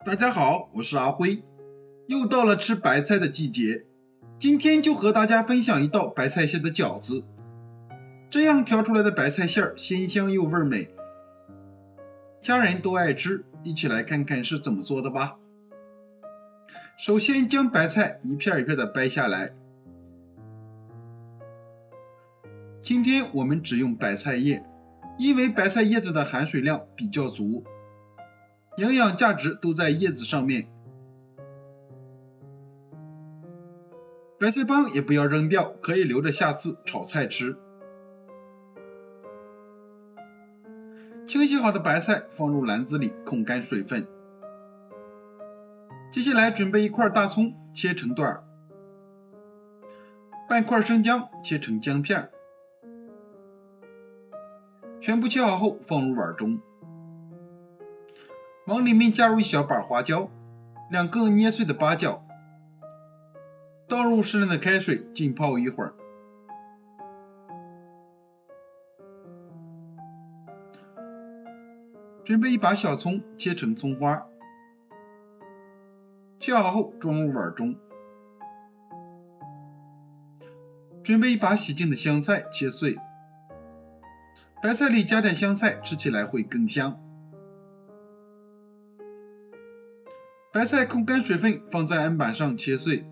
大家好，我是阿辉，又到了吃白菜的季节，今天就和大家分享一道白菜馅的饺子。这样调出来的白菜馅儿鲜香又味美，家人都爱吃，一起来看看是怎么做的吧。首先将白菜一片一片的掰下来，今天我们只用白菜叶，因为白菜叶子的含水量比较足，营养价值都在叶子上面。白菜帮也不要扔掉，可以留着下次炒菜吃。清洗好的白菜放入篮子里控干水分。接下来准备一块大葱，切成段，半块生姜切成姜片，全部切好后放入碗中，往里面加入一小把花椒，2个捏碎的八角，倒入适量的开水浸泡一会儿。准备一把小葱，切成葱花，切好后装入碗中。准备一把洗净的香菜，切碎。白菜里加点香菜，吃起来会更香。白菜控干水分，放在案板上切碎。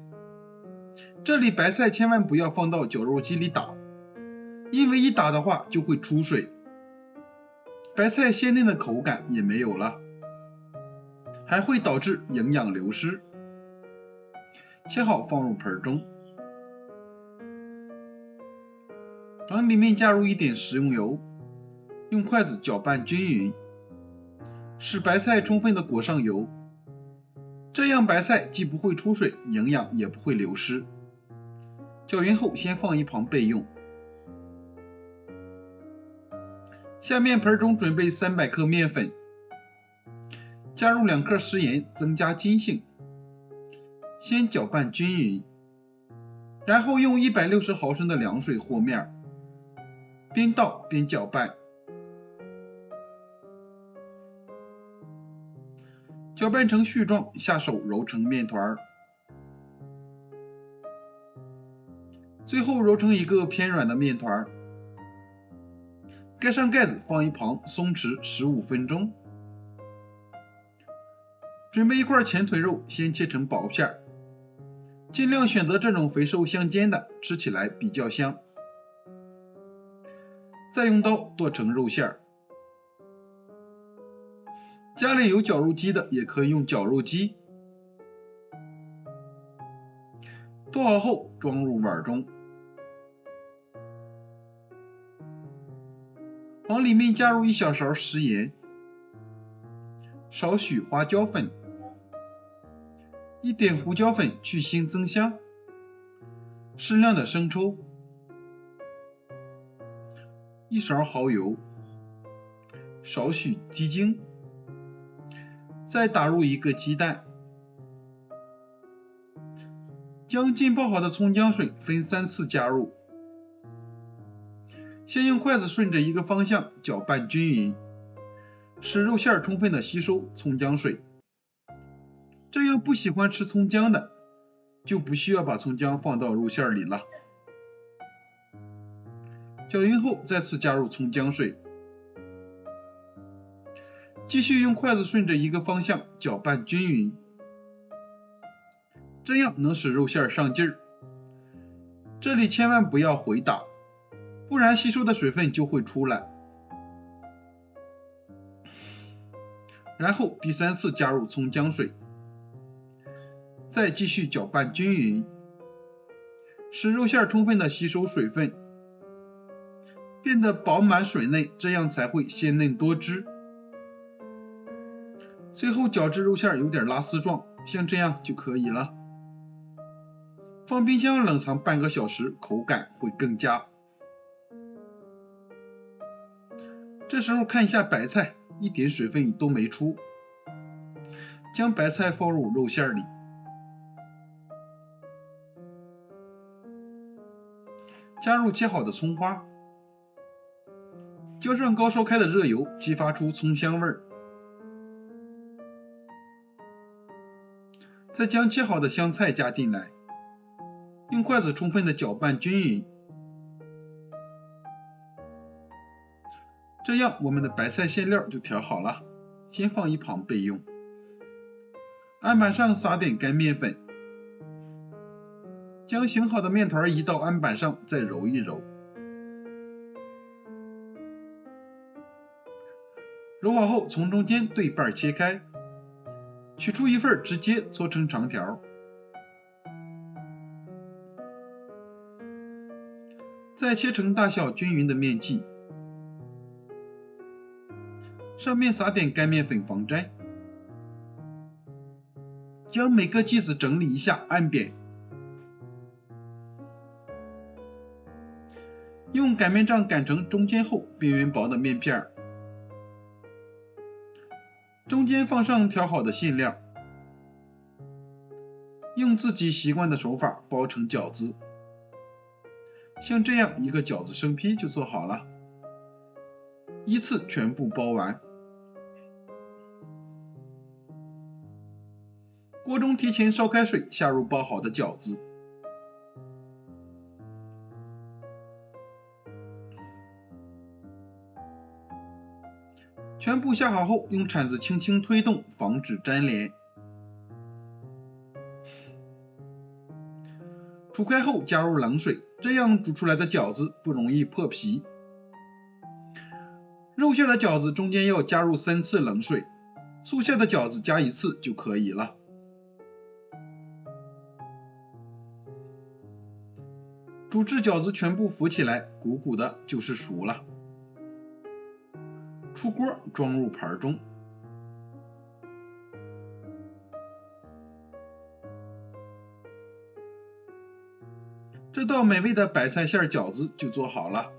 这里白菜千万不要放到绞肉机里打，因为一打的话就会出水，白菜鲜嫩的口感也没有了，还会导致营养流失。切好放入盆中，往里面加入一点食用油，用筷子搅拌均匀，使白菜充分的裹上油，这样白菜既不会出水，营养也不会流失。搅匀后先放一旁备用。下面盆中准备300克面粉，加入2克食盐增加筋性，先搅拌均匀，然后用160毫升的凉水和面，边倒边搅拌。搅拌成絮状，下手揉成面团，最后揉成一个偏软的面团，盖上盖子放一旁松弛15分钟。准备一块前腿肉，先切成薄片，尽量选择这种肥瘦相间的，吃起来比较香。再用刀剁成肉馅。家里有绞肉机的也可以用绞肉机。剁好后装入碗中，往里面加入1小勺食盐，少许花椒粉，一点胡椒粉去腥增香，适量的生抽，1勺蚝油，少许鸡精，再打入1个鸡蛋，将浸泡好的葱姜水分3次加入，先用筷子顺着一个方向搅拌均匀，使肉馅充分的吸收葱姜水。这样不喜欢吃葱姜的，就不需要把葱姜放到肉馅里了。搅匀后再次加入葱姜水，继续用筷子顺着一个方向搅拌均匀，这样能使肉馅上劲儿。这里千万不要回打，不然吸收的水分就会出来。然后第3次加入葱姜水，再继续搅拌均匀，使肉馅充分的吸收水分，变得饱满水嫩，这样才会鲜嫩多汁。最后搅至肉馅有点拉丝状，像这样就可以了。放冰箱冷藏半个小时，口感会更佳。这时候看一下白菜，一点水分都没出，将白菜放入肉馅里，加入切好的葱花，浇上高烧开的热油，激发出葱香味儿。再将切好的香菜加进来，用筷子充分的搅拌均匀。这样我们的白菜馅料就调好了，先放一旁备用。案板上撒点干面粉，将醒好的面团移到案板上，再揉一揉。揉好后，从中间对半切开，取出一份直接搓成长条。再切成大小均匀的面剂，上面撒点干面粉防粘，将每个剂子整理一下，按扁。用擀面杖擀成中间厚、边缘薄的面片，中间放上调好的馅料，用自己习惯的手法包成饺子。像这样一个饺子生坯就做好了，依次全部包完。锅中提前烧开水，下入包好的饺子，全部下好后，用铲子轻轻推动，防止粘连。煮开后加入冷水，这样煮出来的饺子不容易破皮。肉馅的饺子中间要加入3次冷水，素馅的饺子加1次就可以了。煮至饺子全部浮起来，鼓鼓的，就是熟了。出锅装入盘中。这道美味的白菜馅饺子就做好了，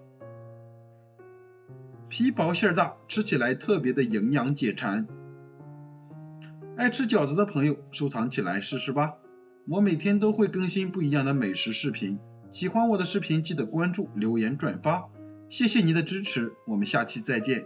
皮薄馅大，吃起来特别的营养解馋。爱吃饺子的朋友收藏起来试试吧。我每天都会更新不一样的美食视频，喜欢我的视频记得关注、留言、转发，谢谢您的支持，我们下期再见。